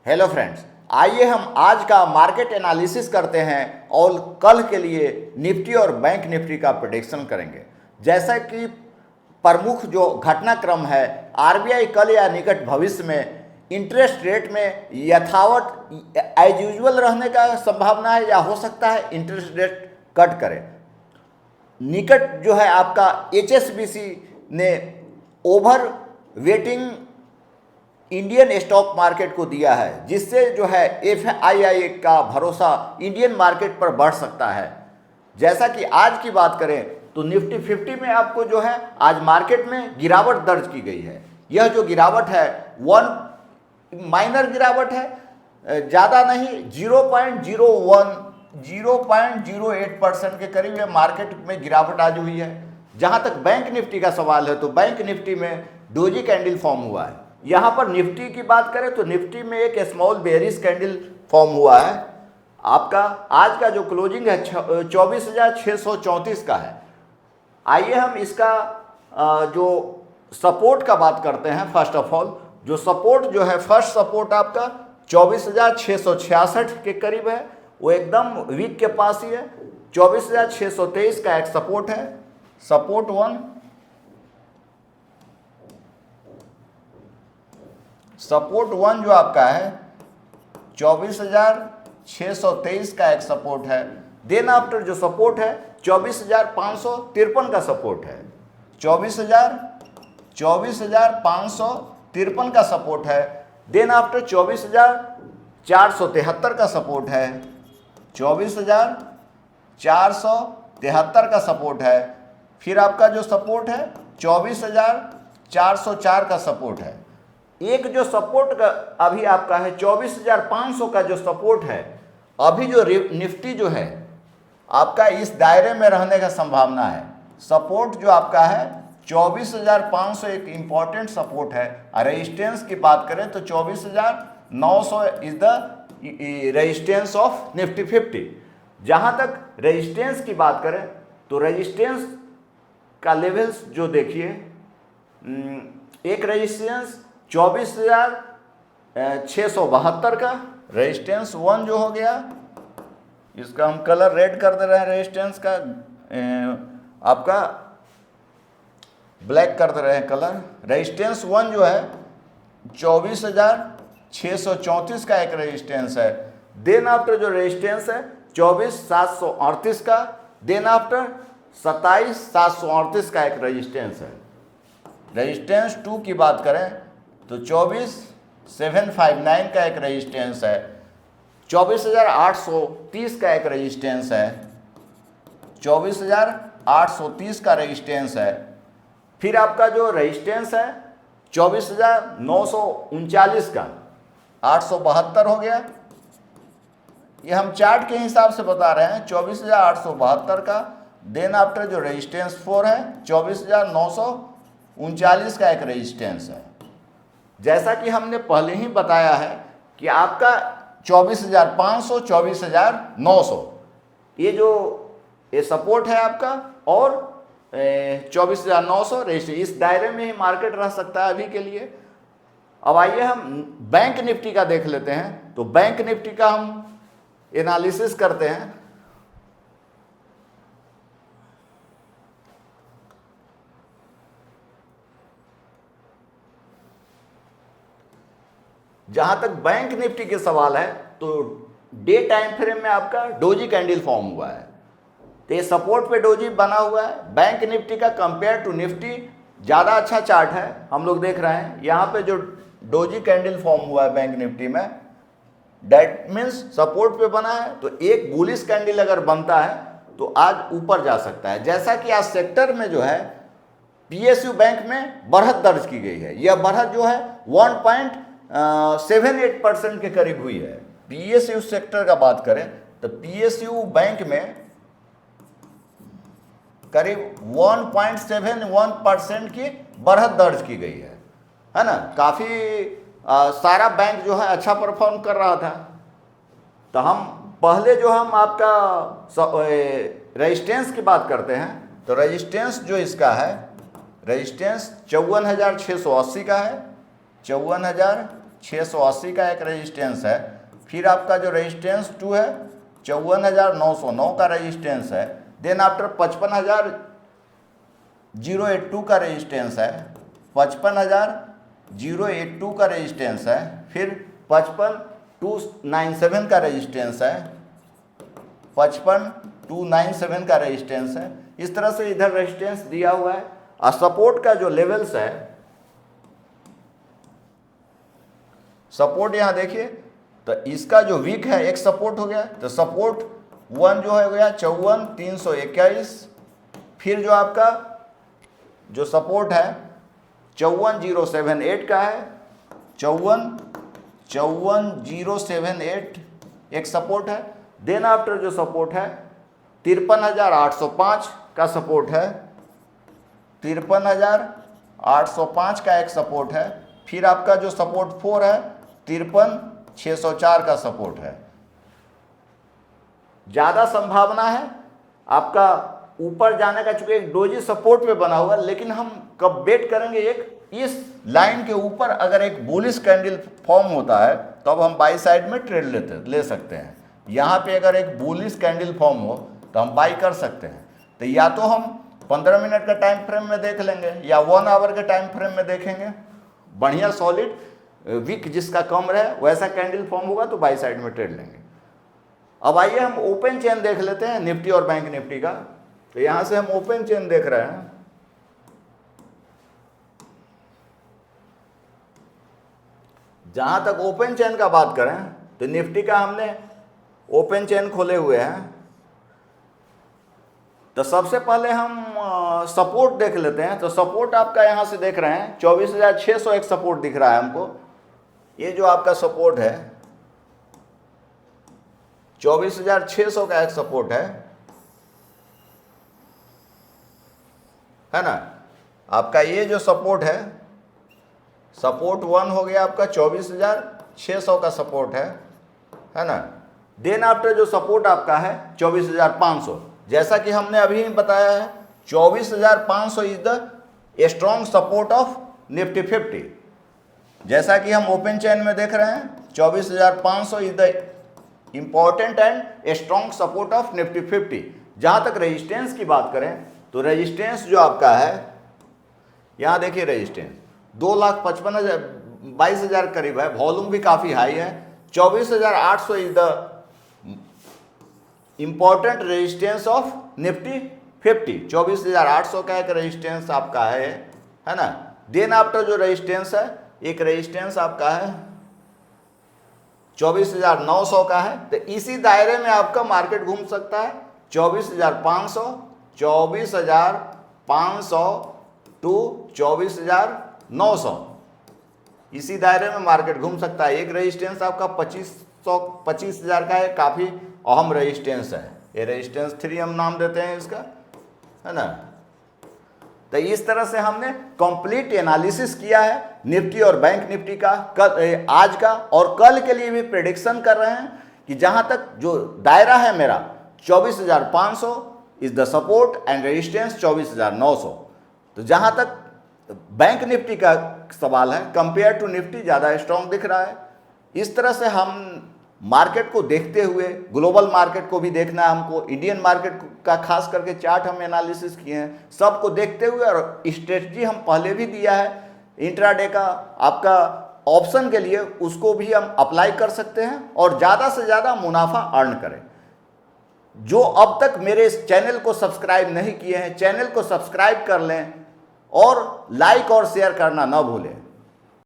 Hello friends, आइए हम आज का मार्केट एनालिसिस करते हैं और कल के लिए निफ्टी और बैंक निफ्टी का प्रेडिक्शन करेंगे। जैसा कि प्रमुख जो घटनाक्रम है, आरबीआई कल या निकट भविष्य में इंटरेस्ट रेट में यथावत एज यूजुअल रहने का संभावना है या हो सकता है इंटरेस्ट रेट कट करे। निकट जो है आपका एचएसबीसी ने over waiting Indian stock market को दिया है, जिससे जो है एफआईआई का भरोसा इंडियन मार्केट पर बढ़ सकता है। जैसा कि आज की बात करें तो निफ्टी 50 में आपको जो है आज मार्केट में गिरावट दर्ज की गई है। यह जो गिरावट है माइनर गिरावट है, ज़्यादा नहीं, 0.08% के करीब यह मार्केट में गिरावट आज हुई है। जहाँ तक बैंक निफ्टी का सवाल है तो बैंक निफ्टी में डोजी कैंडल फॉर्म हुआ है। यहाँ पर निफ्टी की बात करें तो निफ्टी में एक स्मॉल बेयरिश कैंडल फॉर्म हुआ है। आपका आज का जो क्लोजिंग है 24,634 का है। आइए हम इसका जो सपोर्ट का बात करते हैं। फर्स्ट ऑफ ऑल जो सपोर्ट जो है, फर्स्ट सपोर्ट आपका 24,666 के करीब है, वो एकदम वीक के पास ही है। 24,623 का एक सपोर्ट है, सपोर्ट 1। सपोर्ट 1 जो आपका है 24,623 का एक सपोर्ट है। देन आफ्टर जो सपोर्ट है 24,553 का सपोर्ट है। 24,553 का सपोर्ट है। देन आफ्टर 24,473 का सपोर्ट है। 24,473 का सपोर्ट है। फिर आपका जो सपोर्ट है 24,404 का सपोर्ट है। एक जो सपोर्ट का अभी आपका है 24,500 का जो सपोर्ट है, अभी जो निफ्टी जो है आपका इस दायरे में रहने का संभावना है। सपोर्ट जो आपका है 24,500 एक इम्पॉर्टेंट सपोर्ट है। रेजिस्टेंस की बात करें तो 24,900 is the resistance of Nifty 50। जहां तक रेजिस्टेंस की बात करें तो रेजिस्टेंस का लेवल्स जो देखिए, एक रेजिस्टेंस 24,672 का रेजिस्टेंस 1 जो हो गया, इसका हम कलर रेड कर दे रहे हैं। रेजिस्टेंस का आपका ब्लैक कर दे रहे हैं कलर। रेजिस्टेंस 1 जो है 24,634 का एक रेजिस्टेंस है। देन आफ्टर जो रेजिस्टेंस है 24,738 का। देन आफ्टर 27,738 का एक रेजिस्टेंस है। रेजिस्टेंस 2 की बात करें तो 24,759 का एक रेजिस्टेंस है। 24,830 का एक रेजिस्टेंस है। 24,830 का रेजिस्टेंस है। फिर आपका जो रेजिस्टेंस है 24,939 का, 872 हो गया। ये हम चार्ट के हिसाब से बता रहे हैं, 24,872 का। देन आफ्टर जो रेजिस्टेंस 4 है 24,939 का एक रेजिस्टेंस है। जैसा कि हमने पहले ही बताया है कि आपका 24,500, 24,900 ये जो ये सपोर्ट है आपका, और 24,900 इस दायरे में ही मार्केट रह सकता है अभी के लिए। अब आइए हम बैंक निफ्टी का देख लेते हैं। तो बैंक निफ्टी का हम एनालिसिस करते हैं। जहां तक बैंक निफ्टी के सवाल है तो डे टाइम फ्रेम में आपका डोजी कैंडल फॉर्म हुआ है। तो ये सपोर्ट पे डोजी बना हुआ है। बैंक निफ्टी का कंपेयर टू निफ्टी ज़्यादा अच्छा चार्ट है, हम लोग देख रहे हैं। यहाँ पे जो डोजी कैंडल फॉर्म हुआ है बैंक निफ्टी में, डैट मीन्स सपोर्ट पे बना है। तो एक बुलिश कैंडल अगर बनता है तो आज ऊपर जा सकता है। जैसा कि आज सेक्टर में जो है पीएसयू बैंक में बढ़त दर्ज की गई है। यह बढ़त जो है 1.78% के करीब हुई है। पीएसयू सेक्टर का बात करें तो पीएसयू बैंक में करीब 1.71% की बढ़त दर्ज की गई है ना। काफ़ी सारा बैंक जो है अच्छा परफॉर्म कर रहा था। तो हम पहले जो हम आपका रेजिस्टेंस की बात करते हैं तो रेजिस्टेंस जो इसका है, रेजिस्टेंस 54,680 का है। 54,680 680 का एक रेजिस्टेंस है। फिर आपका जो रेजिस्टेंस 2 है 54,909 का रेजिस्टेंस है। देन आफ्टर 55,082 का रेजिस्टेंस है, 55,082 का रेजिस्टेंस है। फिर 55,297 का रेजिस्टेंस है, 55,297 का रेजिस्टेंस है। इस तरह से इधर रेजिस्टेंस दिया हुआ है। और सपोर्ट का जो लेवल्स है, सपोर्ट यहाँ देखिए, तो इसका जो वीक है एक सपोर्ट हो गया, तो सपोर्ट 1 जो हो गया 54,321। फिर जो आपका जो सपोर्ट है 54,078 का है, 54,078 एक सपोर्ट है। देन आफ्टर जो सपोर्ट है 53,805 का सपोर्ट है, 53,805 का एक सपोर्ट है। फिर आपका जो सपोर्ट 4 है 53,604 का सपोर्ट है। ज़्यादा संभावना है आपका ऊपर जाने का, चूंकि एक डोजी सपोर्ट पे बना हुआ है, लेकिन हम कब बेट करेंगे एक इस लाइन के ऊपर अगर एक बुलिश कैंडल फॉर्म होता है तो अब हम बाई साइड में ट्रेड ले सकते हैं। यहाँ पे अगर एक बुलिश कैंडल फॉर्म हो तो हम बाई कर सकते हैं। तो या तो हम 15 मिनट का टाइम फ्रेम में देख लेंगे या 1 आवर के टाइम फ्रेम में देखेंगे। बढ़िया सॉलिड वीक जिसका कम रहे वैसा कैंडल फॉर्म होगा तो बाई साइड में ट्रेड लेंगे। अब आइए हम ओपन चेन देख लेते हैं निफ्टी और बैंक निफ्टी का। तो यहां से हम ओपन चेन देख रहे हैं। जहां तक ओपन चेन का बात करें तो निफ्टी का हमने ओपन चेन खोले हुए हैं। तो सबसे पहले हम सपोर्ट देख लेते हैं। तो सपोर्ट आपका यहां से देख रहे हैं 24,600 एक सपोर्ट दिख रहा है हमको। ये जो आपका सपोर्ट है 24,600 का एक सपोर्ट है ना। आपका ये जो सपोर्ट है, सपोर्ट 1 हो गया आपका 24,600 का सपोर्ट है ना। देन आफ्टर जो सपोर्ट आपका है 24,500, जैसा कि हमने अभी बताया है 24,500 is the strong support of Nifty 50। जैसा कि हम ओपन चेन में देख रहे हैं 24,500 is the important and strong support of Nifty 50। जहां तक रेजिस्टेंस की बात करें तो रेजिस्टेंस जो आपका है, यहां देखिए रेजिस्टेंस 2,55,000 करीब है, वॉल्यूम भी काफी हाई है। 24,800 is the important resistance of Nifty 50। 24,800 का एक रेजिस्टेंस आपका है ना। देन आफ्टर जो रेजिस्टेंस है, एक रेजिस्टेंस आपका है 24,900 का है। तो इसी दायरे में आपका मार्केट घूम सकता है। 24,500, 24,500 टू 24,900, इसी दायरे में मार्केट घूम सकता है। एक रेजिस्टेंस आपका 25,000 का है, काफ़ी अहम रेजिस्टेंस है। ये रेजिस्टेंस 3 हम नाम देते हैं इसका, है ना। तो इस तरह से हमने कंप्लीट एनालिसिस किया है निफ्टी और बैंक निफ्टी का, कल आज का और कल के लिए भी प्रेडिक्शन कर रहे हैं कि जहां तक जो दायरा है मेरा 24,500 is the support and resistance 24,900। तो जहां तक बैंक निफ्टी का सवाल है, कंपेयर टू निफ्टी ज़्यादा स्ट्रॉन्ग दिख रहा है। इस तरह से हम मार्केट को देखते हुए, ग्लोबल मार्केट को भी देखना है हमको, इंडियन मार्केट का खास करके चार्ट हम एनालिसिस किए हैं, सबको देखते हुए, और स्ट्रेटजी हम पहले भी दिया है इंट्राडे का आपका ऑप्शन के लिए, उसको भी हम अप्लाई कर सकते हैं और ज़्यादा से ज़्यादा मुनाफा अर्न करें। जो अब तक मेरे इस चैनल को सब्सक्राइब नहीं किए हैं, चैनल को सब्सक्राइब कर लें और लाइक और शेयर करना ना भूलें।